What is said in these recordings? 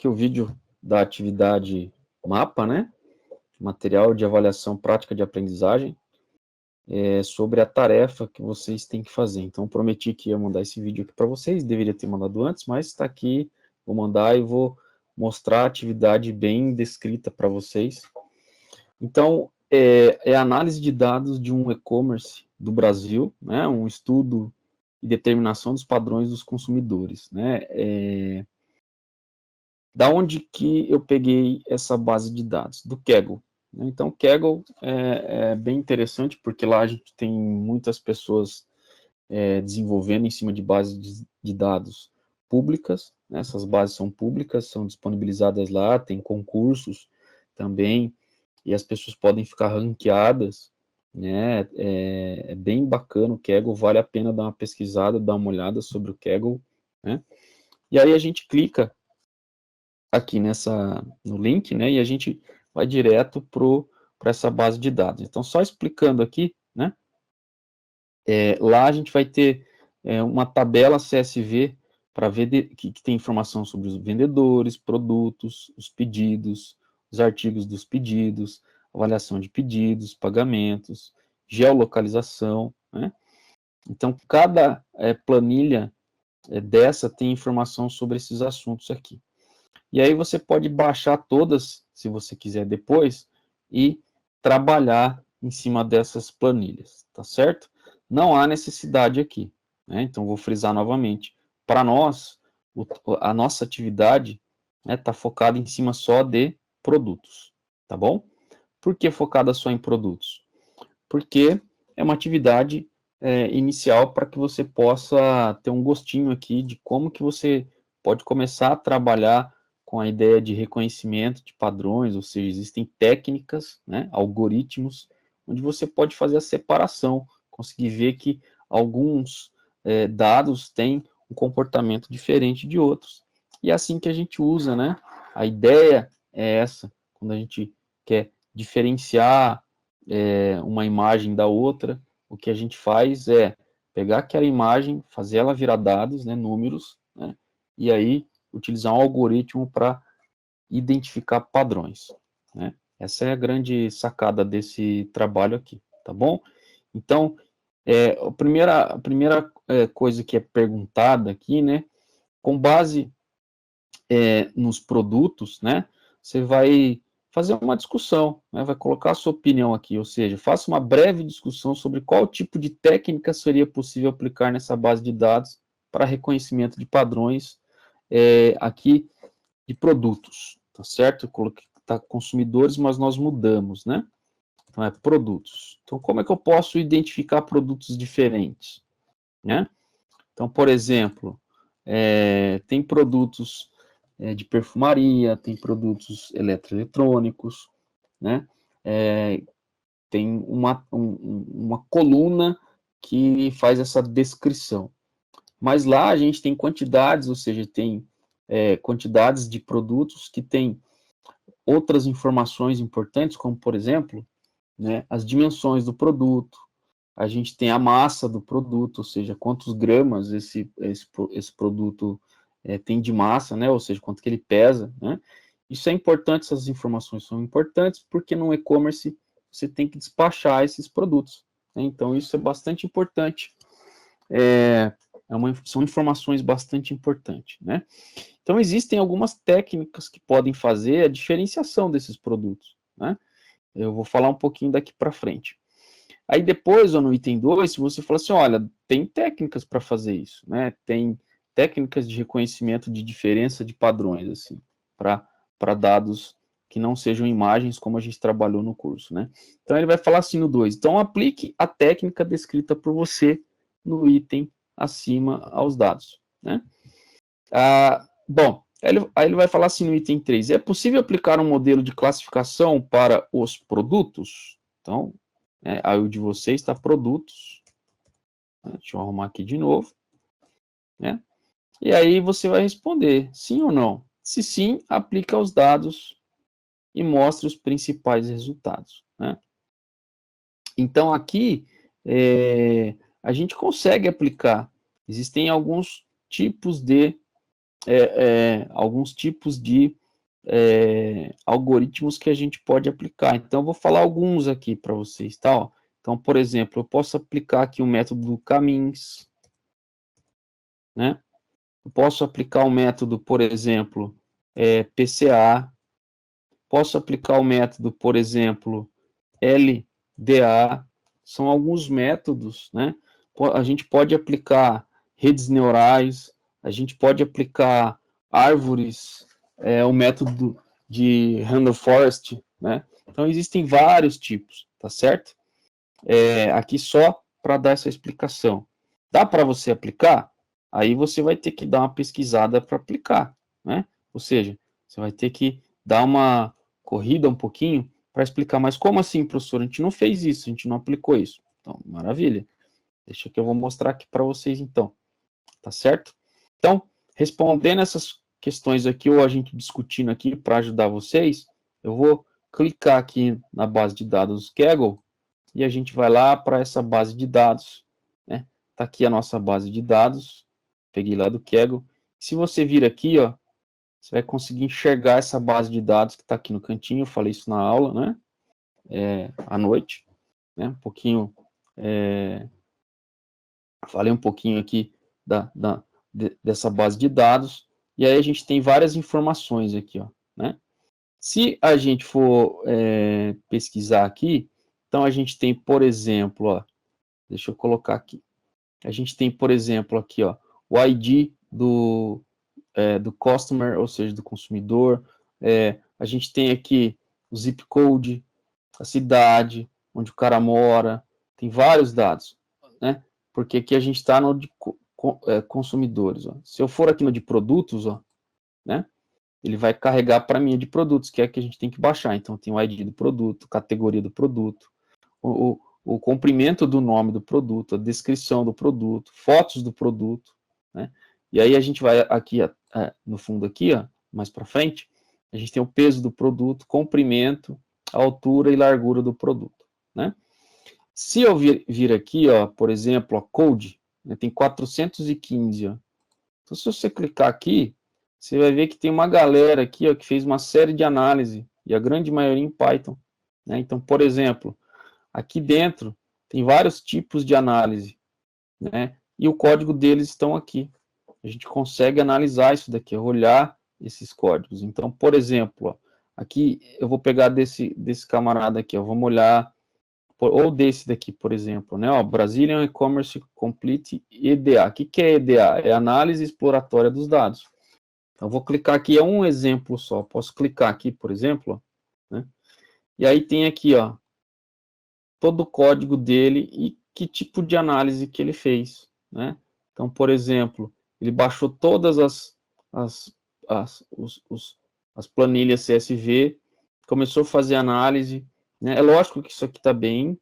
aqui o vídeo da atividade MAPA, né? Material de avaliação prática de aprendizagem, sobre a tarefa que vocês têm que fazer. Então, prometi que ia mandar esse vídeo aqui para vocês, deveria ter mandado antes, mas está aqui, vou mandar e vou mostrar a atividade bem descrita para vocês. Então, é a análise de dados de um e-commerce do Brasil, né? Um estudo e determinação dos padrões dos consumidores, né? Da onde que eu peguei essa base de dados? Do Kaggle. Então, Kaggle é bem interessante, porque lá a gente tem muitas pessoas desenvolvendo em cima de bases de dados públicas, né? Essas bases são públicas, são disponibilizadas lá, tem concursos também, e as pessoas podem ficar ranqueadas, né? É bem bacana o Kaggle, vale a pena dar uma pesquisada, dar uma olhada sobre o Kaggle, né? E aí a gente clica aqui no link, né, e a gente vai direto para essa base de dados. Então, só explicando aqui, né, lá a gente vai ter uma tabela CSV para ver que tem informação sobre os vendedores, produtos, os pedidos, os artigos dos pedidos, avaliação de pedidos, pagamentos, geolocalização, né? Então, cada planilha dessa tem informação sobre esses assuntos aqui. E aí você pode baixar todas, se você quiser depois, e trabalhar em cima dessas planilhas, tá certo? Não há necessidade aqui, né? Então, vou frisar novamente. Para nós, a nossa atividade está focada em cima só de produtos, tá bom? Por que focada só em produtos? Porque é uma atividade inicial para que você possa ter um gostinho aqui de como que você pode começar a trabalhar com a ideia de reconhecimento de padrões, ou seja, existem técnicas, né, algoritmos, onde você pode fazer a separação, conseguir ver que alguns dados têm um comportamento diferente de outros. E é assim que a gente usa, né? A ideia é essa, quando a gente quer diferenciar uma imagem da outra, o que a gente faz é pegar aquela imagem, fazer ela virar dados, né, números, né, e aí utilizar um algoritmo para identificar padrões, né? Essa é a grande sacada desse trabalho aqui, tá bom? Então, a primeira coisa que é perguntada aqui, né, com base nos produtos, né, você vai fazer uma discussão, né, vai colocar a sua opinião aqui, ou seja, faça uma breve discussão sobre qual tipo de técnica seria possível aplicar nessa base de dados para reconhecimento de padrões aqui de produtos, tá certo? Eu coloquei consumidores, mas nós mudamos, né? Então, é produtos. Então, como é que eu posso identificar produtos diferentes, né? Então, por exemplo, tem produtos de perfumaria, tem produtos eletroeletrônicos, né? Tem uma coluna que faz essa descrição. Mas lá a gente tem quantidades, ou seja, tem quantidades de produtos que tem outras informações importantes, como, por exemplo, né, as dimensões do produto, a gente tem a massa do produto, ou seja, quantos gramas esse produto tem de massa, né, ou seja, quanto que ele pesa, né? Isso é importante, essas informações são importantes, porque no e-commerce você tem que despachar esses produtos, né? Então isso é bastante importante, são informações bastante importantes, né? Então existem algumas técnicas que podem fazer a diferenciação desses produtos, né? Eu vou falar um pouquinho daqui para frente. Aí depois, no item 2, se você falar assim, olha, tem técnicas para fazer isso, né? Tem técnicas de reconhecimento de diferença de padrões, assim, para dados que não sejam imagens, como a gente trabalhou no curso, né? Então ele vai falar assim no 2, então aplique a técnica descrita por você no item acima aos dados, né? Bom, aí ele vai falar assim no item 3, é possível aplicar um modelo de classificação para os produtos? Então, aí o de vocês está produtos. Deixa eu arrumar aqui de novo. Né? E aí você vai responder sim ou não. Se sim, aplica os dados e mostra os principais resultados. Né? Então, aqui, a gente consegue aplicar. Existem alguns tipos de alguns tipos de algoritmos que a gente pode aplicar. Então, eu vou falar alguns aqui para vocês, tá? Ó. Então, por exemplo, eu posso aplicar aqui o método do caminhos, né? Eu posso aplicar o método, por exemplo, PCA. Posso aplicar o método, por exemplo, LDA. São alguns métodos, né? A gente pode aplicar redes neurais, a gente pode aplicar árvores, o método de Random Forest, né? Então, existem vários tipos, tá certo? Aqui só para dar essa explicação. Dá para você aplicar? Aí você vai ter que dar uma pesquisada para aplicar, né? Ou seja, você vai ter que dar uma corrida um pouquinho para explicar, mas como assim, professor? A gente não fez isso, a gente não aplicou isso. Então, maravilha. Deixa que eu vou mostrar aqui para vocês, então. Tá certo? Então, respondendo essas questões aqui, ou a gente discutindo aqui para ajudar vocês, eu vou clicar aqui na base de dados Kaggle, e a gente vai lá para essa base de dados, né? Tá aqui a nossa base de dados, peguei lá do Kaggle. Se você vir aqui, ó, você vai conseguir enxergar essa base de dados que está aqui no cantinho, eu falei isso na aula, né? À noite, né? Falei um pouquinho aqui dessa base de dados, e aí a gente tem várias informações aqui, ó, né? Se a gente for pesquisar aqui, então a gente tem, por exemplo, ó, deixa eu colocar aqui, a gente tem, por exemplo, aqui, ó, o ID do customer, ou seja, do consumidor, a gente tem aqui o zip code, a cidade, onde o cara mora, tem vários dados, né? Porque aqui a gente está no de consumidores, ó. Se eu for aqui no de produtos, ó, né? Ele vai carregar para mim de produtos, que é que a gente tem que baixar. Então, tem o ID do produto, categoria do produto, o comprimento do nome do produto, a descrição do produto, fotos do produto, né? E aí a gente vai aqui, no fundo aqui, ó, mais para frente, a gente tem o peso do produto, comprimento, a altura e largura do produto, né? Se eu vir aqui, ó, por exemplo, a code, né, tem 415, ó. Então, se você clicar aqui, você vai ver que tem uma galera aqui, ó, que fez uma série de análise, e a grande maioria em Python, né? Então, por exemplo, aqui dentro tem vários tipos de análise, né? E o código deles estão aqui. A gente consegue analisar isso daqui, olhar esses códigos. Então, por exemplo, ó, aqui eu vou pegar desse camarada aqui, ó, vamos olhar, ou desse daqui, por exemplo, né? Ó, Brazilian E-Commerce Complete EDA. O que é EDA? É análise exploratória dos dados. Então, vou clicar aqui, é um exemplo só. Posso clicar aqui, por exemplo, ó, né? E aí tem aqui, ó, todo o código dele e que tipo de análise que ele fez, né? Então, por exemplo, ele baixou todas as planilhas CSV, começou a fazer análise, né? É lógico que isso aqui está bem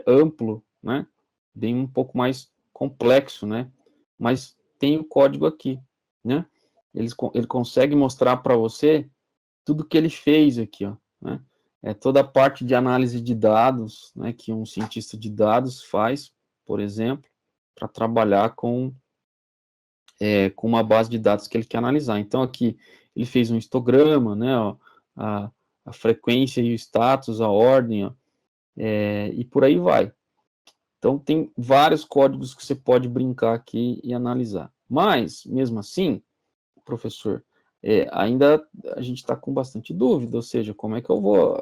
amplo, né? Bem um pouco mais complexo, né? Mas tem o código aqui, né? Ele consegue mostrar para você tudo que ele fez aqui, ó, né? Toda a parte de análise de dados, né, que um cientista de dados faz, por exemplo, para trabalhar com uma base de dados que ele quer analisar. Então, aqui, ele fez um histograma, né, ó, a frequência e o status, a ordem, ó, e por aí vai. Então, tem vários códigos que você pode brincar aqui e analisar. Mas, mesmo assim, professor, ainda a gente está com bastante dúvida, ou seja, como é que eu vou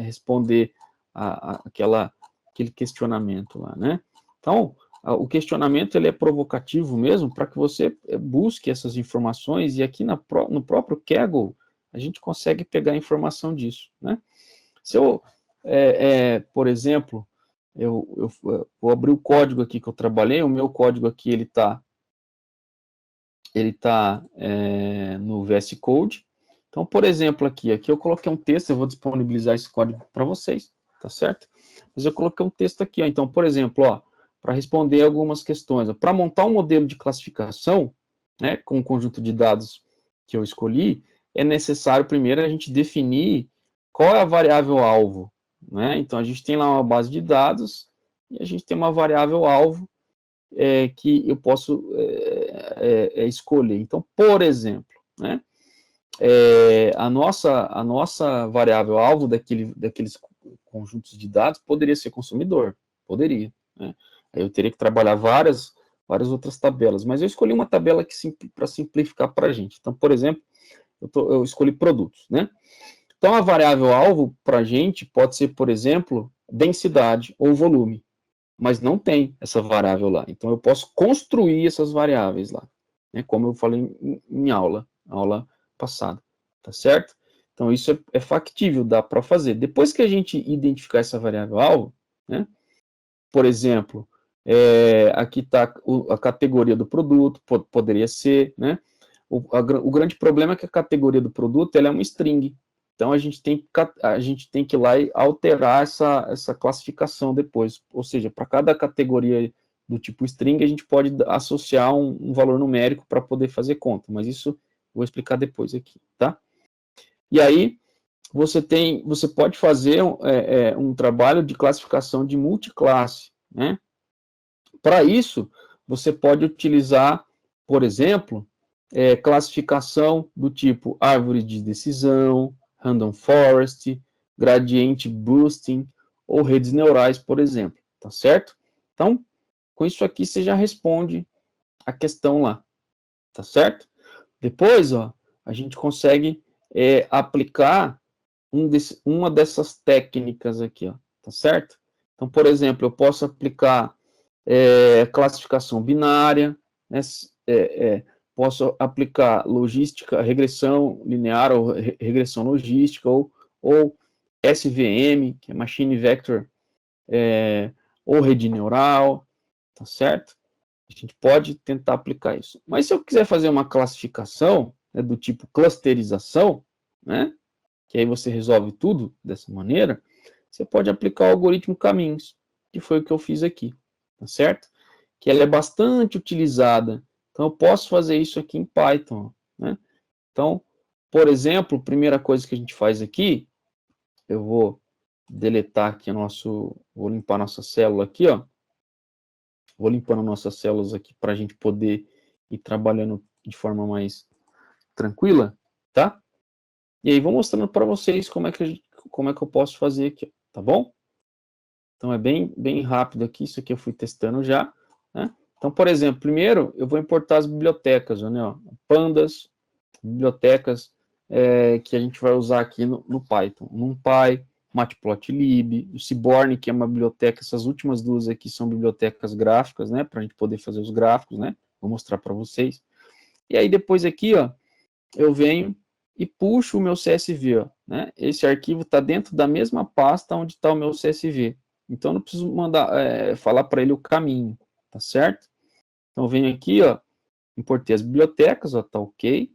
responder aquele questionamento lá, né? Então, o questionamento ele é provocativo mesmo para que você busque essas informações, e aqui no próprio Kaggle a gente consegue pegar informação disso, né? Se eu, por exemplo, eu vou abrir o código aqui que eu trabalhei, o meu código aqui ele está no VS Code. Então, por exemplo, aqui eu coloquei um texto, eu vou disponibilizar esse código para vocês, tá certo? Mas eu coloquei um texto aqui, ó. Então, por exemplo, ó, para responder algumas questões, para montar um modelo de classificação, né, com o conjunto de dados que eu escolhi, é necessário primeiro a gente definir qual é a variável alvo, né? Então, a gente tem lá uma base de dados e a gente tem uma variável alvo que eu posso escolher. Então, por exemplo, né, a nossa variável alvo daqueles conjuntos de dados poderia ser consumidor, poderia, né? Aí eu teria que trabalhar várias outras tabelas, mas eu escolhi uma tabela para simplificar para a gente. Então, por exemplo, eu escolhi produtos, né? Então, a variável alvo para a gente pode ser, por exemplo, densidade ou volume, mas não tem essa variável lá. Então, eu posso construir essas variáveis lá, né? Como eu falei em aula passada, tá certo? Então, isso é factível, dá para fazer. Depois que a gente identificar essa variável alvo, né? Por exemplo, aqui está a categoria do produto, poderia ser, né? O grande problema é que a categoria do produto ela é uma string. Então, a gente tem que ir lá e alterar essa classificação depois. Ou seja, para cada categoria do tipo string, a gente pode associar um valor numérico para poder fazer conta. Mas isso eu vou explicar depois aqui, tá? E aí, você pode fazer um trabalho de classificação de multiclasse, né? Para isso, você pode utilizar, por exemplo, classificação do tipo árvore de decisão, random forest, gradiente boosting ou redes neurais, por exemplo, tá certo? Então, com isso aqui você já responde a questão lá, tá certo? Depois, ó, a gente consegue aplicar uma dessas técnicas aqui, ó, tá certo? Então, por exemplo, eu posso aplicar classificação binária, né, posso aplicar logística, regressão linear ou regressão logística, ou SVM, que é Machine Vector, ou rede neural, tá certo? A gente pode tentar aplicar isso. Mas se eu quiser fazer uma classificação, né, do tipo clusterização, né, que aí você resolve tudo dessa maneira, você pode aplicar o algoritmo caminhos, que foi o que eu fiz aqui, tá certo? Que ela é bastante utilizada. Então, eu posso fazer isso aqui em Python, né? Então, por exemplo, a primeira coisa que a gente faz aqui, eu vou deletar aqui vou limpar nossa célula aqui, ó. Vou limpando nossas células aqui para a gente poder ir trabalhando de forma mais tranquila, tá? E aí, vou mostrando para vocês como é que eu posso fazer aqui, tá bom? Então, é bem rápido aqui, isso aqui eu fui testando já, né? Então, por exemplo, primeiro eu vou importar as bibliotecas, né, ó, pandas, bibliotecas que a gente vai usar aqui no Python, NumPy, Matplotlib, o Seaborn, que é uma biblioteca, essas últimas duas aqui são bibliotecas gráficas, né, para a gente poder fazer os gráficos, né, vou mostrar para vocês. E aí depois aqui, ó, eu venho e puxo o meu CSV, ó, né, esse arquivo está dentro da mesma pasta onde está o meu CSV, então não preciso falar para ele o caminho, tá certo? Então eu venho aqui, ó, importei as bibliotecas, ó, tá ok,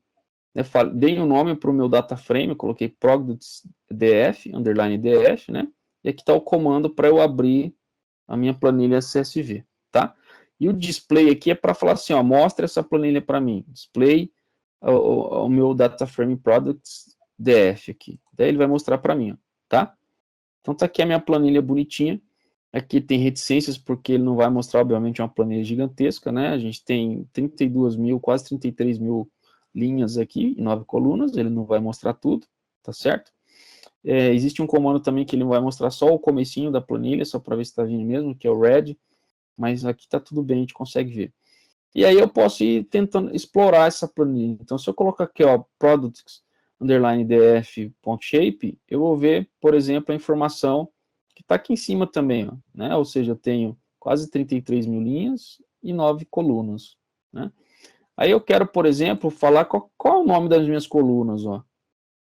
dei um nome para o meu data frame, coloquei products.df, underline df, né? E aqui está o comando para eu abrir a minha planilha CSV, tá? E o display aqui é para falar assim, ó, mostra essa planilha para mim. Display o meu data frame products.df aqui. Daí ele vai mostrar para mim, ó, tá? Então tá aqui a minha planilha bonitinha. Aqui tem reticências porque ele não vai mostrar, obviamente, uma planilha gigantesca, né? A gente tem 32 mil, quase 33 mil linhas aqui, 9 colunas, ele não vai mostrar tudo, tá certo? Existe um comando também que ele vai mostrar só o comecinho da planilha, só para ver se está vindo mesmo, que é o red, mas aqui está tudo bem, a gente consegue ver. E aí eu posso ir tentando explorar essa planilha. Então, se eu colocar aqui, ó, products, underline df.shape, eu vou ver, por exemplo, a informação que está aqui em cima também, ó, né? Ou seja, eu tenho quase 33 mil linhas e 9 colunas, né? Aí eu quero, por exemplo, falar qual é o nome das minhas colunas, ó.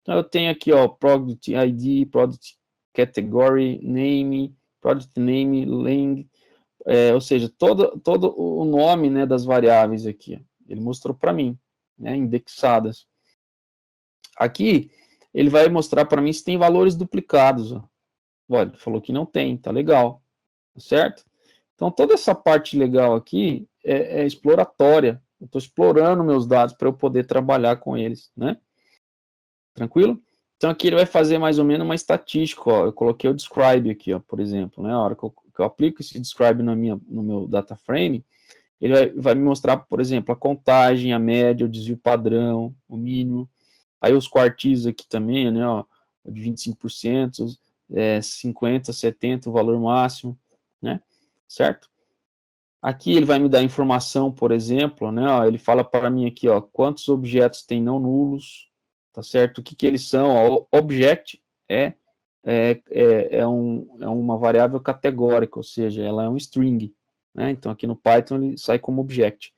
Então eu tenho aqui, ó, Product ID, Product Category, Name, Product Name, Lang, ou seja, todo o nome, né, das variáveis aqui. Ele mostrou para mim, né, indexadas. Aqui, ele vai mostrar para mim se tem valores duplicados, ó. Olha, falou que não tem, tá legal, certo? Então, toda essa parte legal aqui é exploratória. Eu estou explorando meus dados para eu poder trabalhar com eles, né? Tranquilo? Então, aqui ele vai fazer mais ou menos uma estatística, ó. Eu coloquei o describe aqui, ó, por exemplo, né? A hora que eu aplico esse describe no meu data frame, ele vai me mostrar, por exemplo, a contagem, a média, o desvio padrão, o mínimo. Aí os quartis aqui também, né, ó, de 25%, 50%, 70%, o valor máximo, né, certo? Aqui ele vai me dar informação, por exemplo, né, ó, ele fala para mim aqui, ó, quantos objetos tem não nulos, tá certo? O que eles são? Ó, object é uma variável categórica, ou seja, ela é um string, né? Então aqui no Python ele sai como object.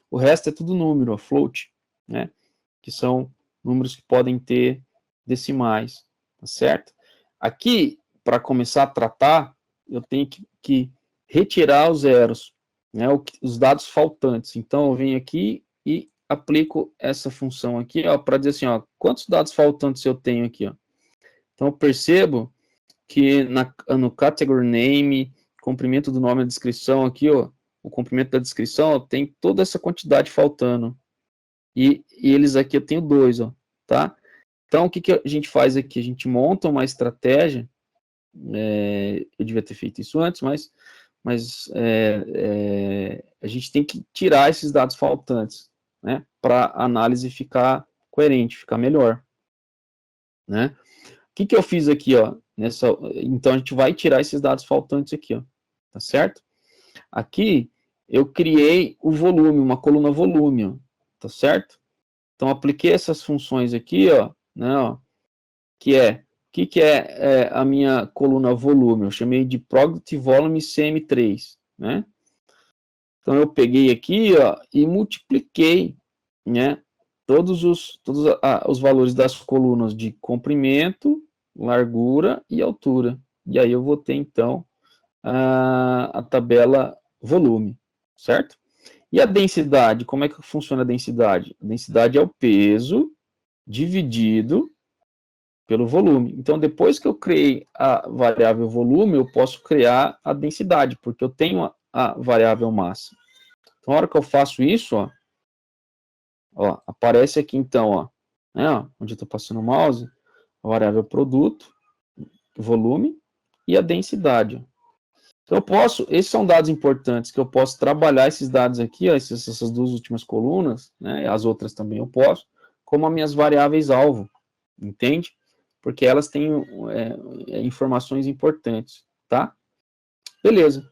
O resto é tudo número, float, né? Que são números que podem ter decimais, tá certo? Aqui, para começar a tratar, eu tenho que retirar os zeros, né? Os dados faltantes. Então eu venho aqui e aplico essa função aqui, ó, para dizer assim, ó, quantos dados faltantes eu tenho aqui, ó. Então eu percebo que no category name, comprimento do nome da descrição aqui, ó, o comprimento da descrição, ó, tem toda essa quantidade faltando. E eles aqui eu tenho 2, ó, tá? Então, o que a gente faz aqui? A gente monta uma estratégia, eu devia ter feito isso antes, mas a gente tem que tirar esses dados faltantes, né? Para a análise ficar coerente, ficar melhor, né? O que eu fiz aqui, ó? Então, a gente vai tirar esses dados faltantes aqui, ó, tá certo? Aqui, eu criei o volume, uma coluna volume, ó, tá certo? Então, apliquei essas funções aqui, ó, né, ó, que o que é a minha coluna volume? Eu chamei de Product Volume CM3, né? Então, eu peguei aqui, ó, e multipliquei, né, todos os valores das colunas de comprimento, largura e altura. E aí eu vou ter, então, a tabela volume, certo? E a densidade, como é que funciona a densidade? A densidade é o peso dividido pelo volume. Então, depois que eu criei a variável volume, eu posso criar a densidade, porque eu tenho a variável massa. Então, na hora que eu faço isso, ó, aparece aqui então, ó, né, ó, onde eu estou passando o mouse, a variável produto, volume e a densidade. Então, eu posso, esses são dados importantes, que eu posso trabalhar esses dados aqui, ó, essas duas últimas colunas, né, as outras também eu posso, como as minhas variáveis alvo, entende? Porque elas têm informações importantes, tá? Beleza.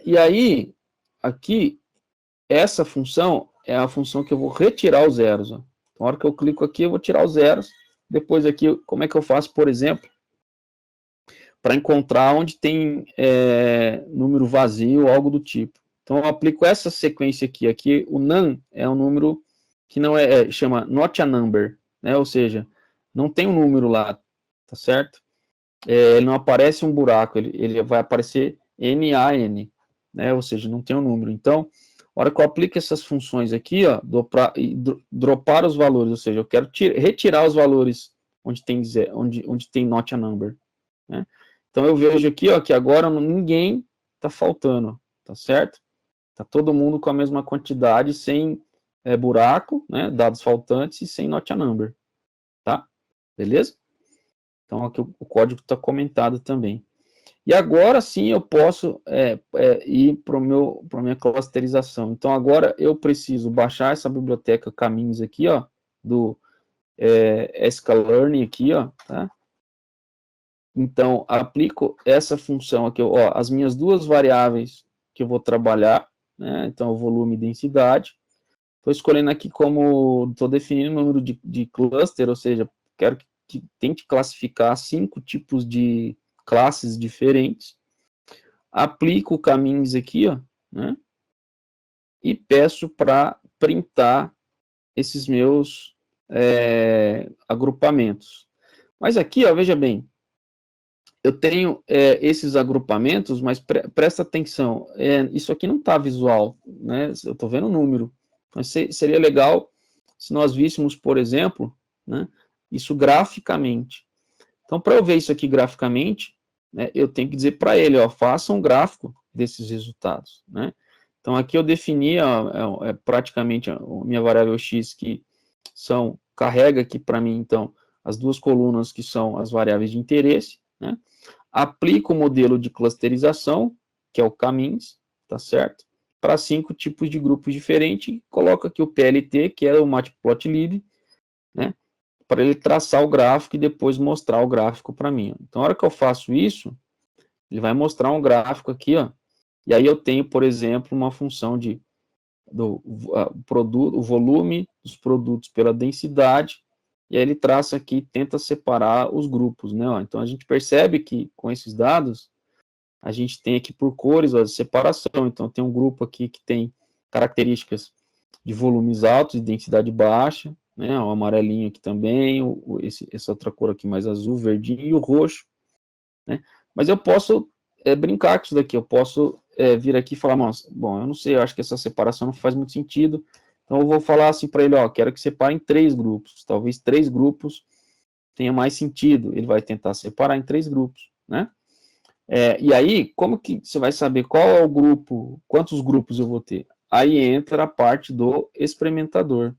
E aí, aqui, essa função é a função que eu vou retirar os zeros. Ó. Então, na hora que eu clico aqui, eu vou tirar os zeros. Depois aqui, como é que eu faço, por exemplo, para encontrar onde tem número vazio ou algo do tipo. Então, eu aplico essa sequência aqui. Aqui, o none é um número que não chama not a number, né? Ou seja, não tem um número lá, tá certo? Ele não aparece um buraco, ele vai aparecer NaN, né? Ou seja, não tem um número. Então, a hora que eu aplico essas funções aqui, ó, dropar os valores, ou seja, eu quero retirar os valores onde tem not a number, né? Então eu vejo aqui, ó, que agora ninguém está faltando, tá certo? Tá todo mundo com a mesma quantidade, sem buraco, né, dados faltantes e sem not a number, tá? Beleza? Então aqui o código está comentado também. E agora sim eu posso ir para a minha clusterização. Então agora eu preciso baixar essa biblioteca caminhos aqui, ó, do sklearn aqui, ó, tá? Então, aplico essa função aqui, ó, as minhas duas variáveis que eu vou trabalhar, né, então, volume e densidade. Estou escolhendo aqui como, estou definindo o número de cluster, ou seja, quero que tente classificar 5 tipos de classes diferentes. Aplico o caminhos aqui, ó, né, e peço para printar esses meus agrupamentos. Mas aqui, ó, veja bem, eu tenho esses agrupamentos, mas presta atenção, isso aqui não está visual, né? Eu estou vendo o número. Mas seria legal se nós víssemos, por exemplo, né, isso graficamente. Então, para eu ver isso aqui graficamente, né, eu tenho que dizer para ele, ó, faça um gráfico desses resultados, né? Então, aqui eu defini praticamente a minha variável x, que carrega aqui para mim, então, as duas colunas que são as variáveis de interesse, né? Aplico o modelo de clusterização, que é o caminhos, tá certo? para 5 tipos de grupos diferentes, e coloco aqui o PLT, que é o Matplotlib, né, para ele traçar o gráfico e depois mostrar o gráfico para mim. Então, na hora que eu faço isso, ele vai mostrar um gráfico aqui, ó, e aí eu tenho, por exemplo, uma função o volume dos produtos pela densidade, e aí ele traça aqui, tenta separar os grupos, né? Ó. Então a gente percebe que com esses dados, a gente tem aqui por cores a separação. Então tem um grupo aqui que tem características de volumes altos e densidade baixa, né? O amarelinho aqui também, essa outra cor aqui mais azul, verdinho e o roxo, né? Mas eu posso brincar com isso daqui, eu posso vir aqui e falar, bom, eu não sei, eu acho que essa separação não faz muito sentido, então eu vou falar assim para ele, ó, quero que separe em 3 grupos, talvez 3 grupos tenha mais sentido, ele vai tentar separar em 3 grupos, né? E aí, como que você vai saber qual é o grupo, quantos grupos eu vou ter? Aí entra a parte do experimentador,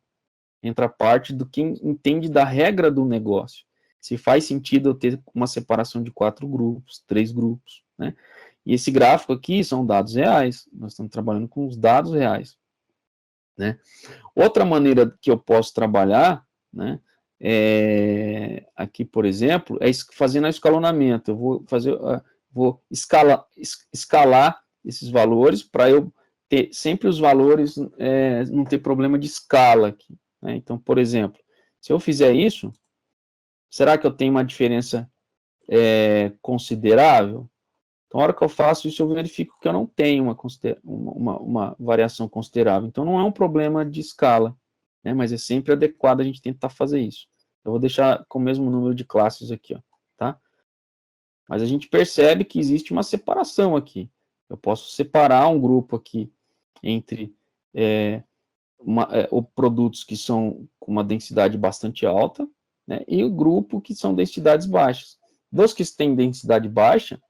entra a parte do quem entende da regra do negócio. Se faz sentido eu ter uma separação de 4 grupos, 3 grupos, né? E esse gráfico aqui são dados reais, nós estamos trabalhando com os dados reais, né? Outra maneira que eu posso trabalhar, né, aqui, por exemplo, é fazendo escalonamento. Eu vou escalar esses valores para eu ter sempre os valores, não ter problema de escala aqui, né? Então, por exemplo, se eu fizer isso, será que eu tenho uma diferença considerável? Então, na hora que eu faço isso, eu verifico que eu não tenho uma variação considerável. Então, não é um problema de escala, né? Mas é sempre adequado a gente tentar fazer isso. Eu vou deixar com o mesmo número de classes aqui, ó, tá? Mas a gente percebe que existe uma separação aqui. Eu posso separar um grupo aqui entre produtos que são com uma densidade bastante alta, né, e o grupo que são densidades baixas. Dos que têm densidade baixa,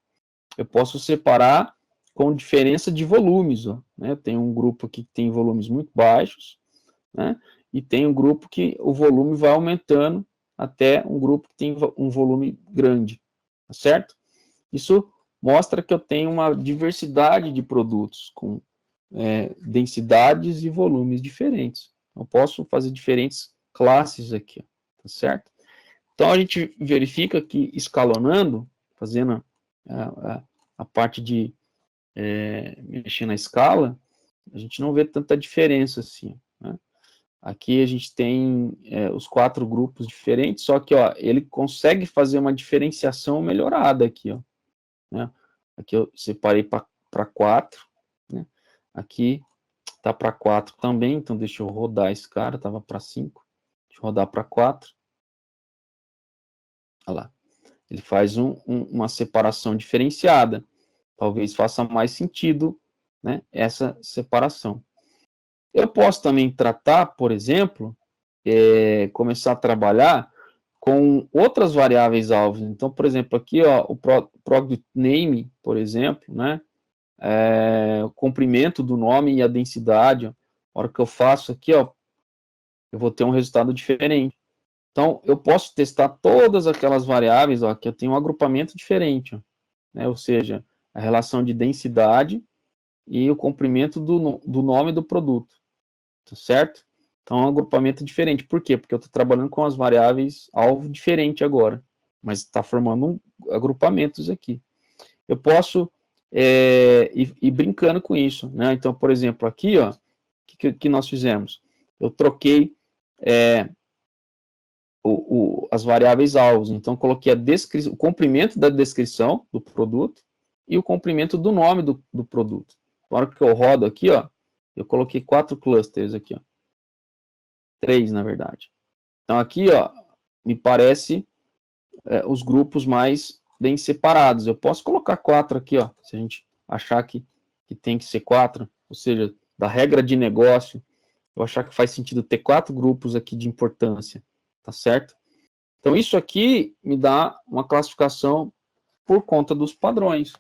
eu posso separar com diferença de volumes. Ó, né? Tem um grupo aqui que tem volumes muito baixos, né? E tem um grupo que o volume vai aumentando até um grupo que tem um volume grande, tá certo? Isso mostra que eu tenho uma diversidade de produtos com densidades e volumes diferentes. Eu posso fazer diferentes classes aqui, tá certo? Então a gente verifica que escalonando, fazendo a parte de mexer na escala, a gente não vê tanta diferença assim, né? Aqui a gente tem os 4 grupos diferentes, só que ó, ele consegue fazer uma diferenciação melhorada aqui, ó, né? Aqui eu separei para 4, né? Aqui tá para 4 também, então deixa eu rodar esse cara, estava para 5, deixa eu rodar para 4. Olha lá, ele faz uma separação diferenciada. Talvez faça mais sentido, né, essa separação. Eu posso também tratar, por exemplo, começar a trabalhar com outras variáveis alvos. Então, por exemplo, aqui, ó, o product name, por exemplo, né, o comprimento do nome e a densidade. Ó, a hora que eu faço aqui, ó, eu vou ter um resultado diferente. Então, eu posso testar todas aquelas variáveis, ó, que eu tenho um agrupamento diferente, ó, né, ou seja, a relação de densidade e o comprimento do nome do produto, tá certo? Então, é um agrupamento diferente. Por quê? Porque eu estou trabalhando com as variáveis alvo diferente agora, mas está formando agrupamentos aqui. Eu posso ir brincando com isso, né? Então, por exemplo, aqui, ó, o que nós fizemos? Eu troquei as variáveis alvos. Então, coloquei o comprimento da descrição do produto e o comprimento do nome do produto. Na hora que eu rodo aqui, ó, eu coloquei 4 clusters aqui, ó. 3, na verdade. Então, aqui, ó, me parece os grupos mais bem separados. Eu posso colocar 4 aqui, ó, se a gente achar que tem que ser 4, ou seja, da regra de negócio, eu achar que faz sentido ter 4 grupos aqui de importância, tá certo? Então, isso aqui me dá uma classificação por conta dos padrões.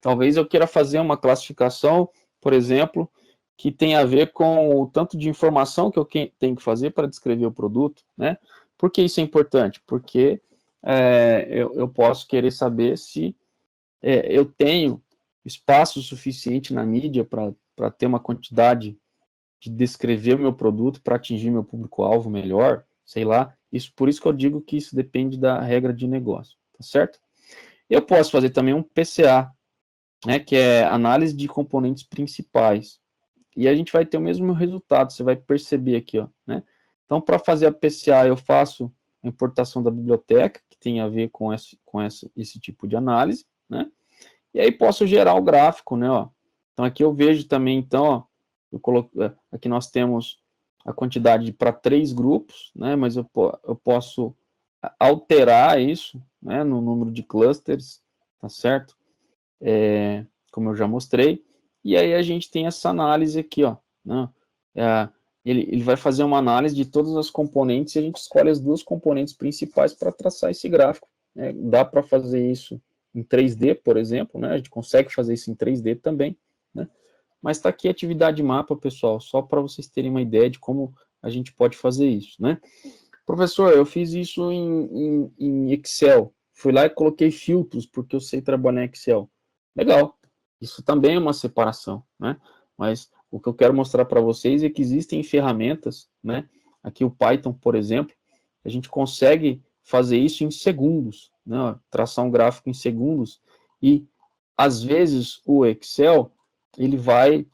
Talvez eu queira fazer uma classificação, por exemplo, que tem a ver com o tanto de informação que eu tenho que fazer para descrever o produto, né? Por que isso é importante? Porque eu posso querer saber se eu tenho espaço suficiente na mídia para para ter uma quantidade de descrever o meu produto para atingir meu público-alvo melhor, sei lá. Por isso que eu digo que isso depende da regra de negócio, tá certo? Eu posso fazer também um PCA, né, que é análise de componentes principais. E a gente vai ter o mesmo resultado, você vai perceber aqui, ó, né? Então, para fazer a PCA, eu faço a importação da biblioteca, que tem a ver com esse tipo de análise, né? E aí posso gerar o gráfico, né, ó. Então, aqui eu vejo também, então, ó, aqui nós temos a quantidade para 3 grupos, né, mas eu posso alterar isso, né, no número de clusters, tá certo? Como eu já mostrei, e aí a gente tem essa análise aqui, ó, né? Ele vai fazer uma análise de todas as componentes e a gente escolhe as 2 componentes principais para traçar esse gráfico, né? Dá para fazer isso em 3D, por exemplo, né? A gente consegue fazer isso em 3D também, né? Mas está aqui a atividade mapa, pessoal, só para vocês terem uma ideia de como a gente pode fazer isso, né? Professor, eu fiz isso em Excel, fui lá e coloquei filtros, porque eu sei trabalhar em Excel. Legal, isso também é uma separação, né? Mas o que eu quero mostrar para vocês é que existem ferramentas, né? Aqui o Python, por exemplo, a gente consegue fazer isso em segundos, né? Traçar um gráfico em segundos, e às vezes o Excel, ele vai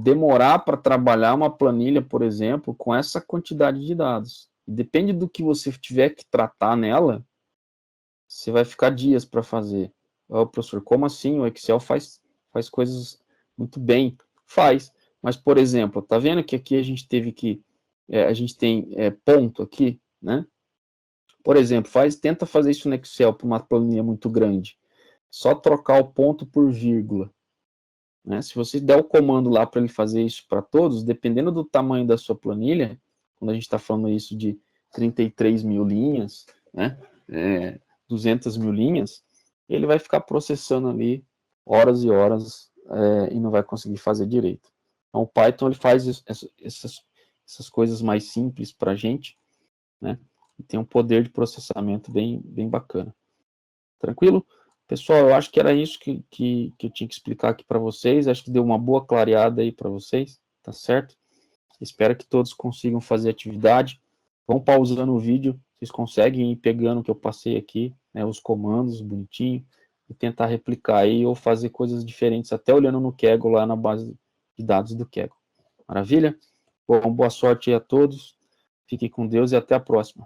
demorar para trabalhar uma planilha, por exemplo, com essa quantidade de dados. Depende do que você tiver que tratar nela, você vai ficar dias para fazer. Oh, professor, como assim? O Excel faz coisas muito bem. Faz. Mas, por exemplo, tá vendo que aqui a gente teve que, a gente tem ponto aqui, né? Por exemplo, tenta fazer isso no Excel para uma planilha muito grande. Só trocar o ponto por vírgula. Né? Se você der o comando lá para ele fazer isso para todos, dependendo do tamanho da sua planilha, quando a gente está falando isso de 33 mil linhas, né, 200 mil linhas, ele vai ficar processando ali horas e horas e não vai conseguir fazer direito. Então, o Python ele faz essas coisas mais simples para a gente, né, e tem um poder de processamento bem bacana. Tranquilo? Pessoal, eu acho que era isso que eu tinha que explicar aqui para vocês. Acho que deu uma boa clareada aí para vocês, tá certo? Espero que todos consigam fazer atividade. Vão pausando o vídeo, vocês conseguem ir pegando o que eu passei aqui, né, os comandos bonitinho, e tentar replicar aí ou fazer coisas diferentes, até olhando no Kaggle lá na base de dados do Kaggle. Maravilha? Bom, boa sorte aí a todos. Fiquem com Deus e até a próxima.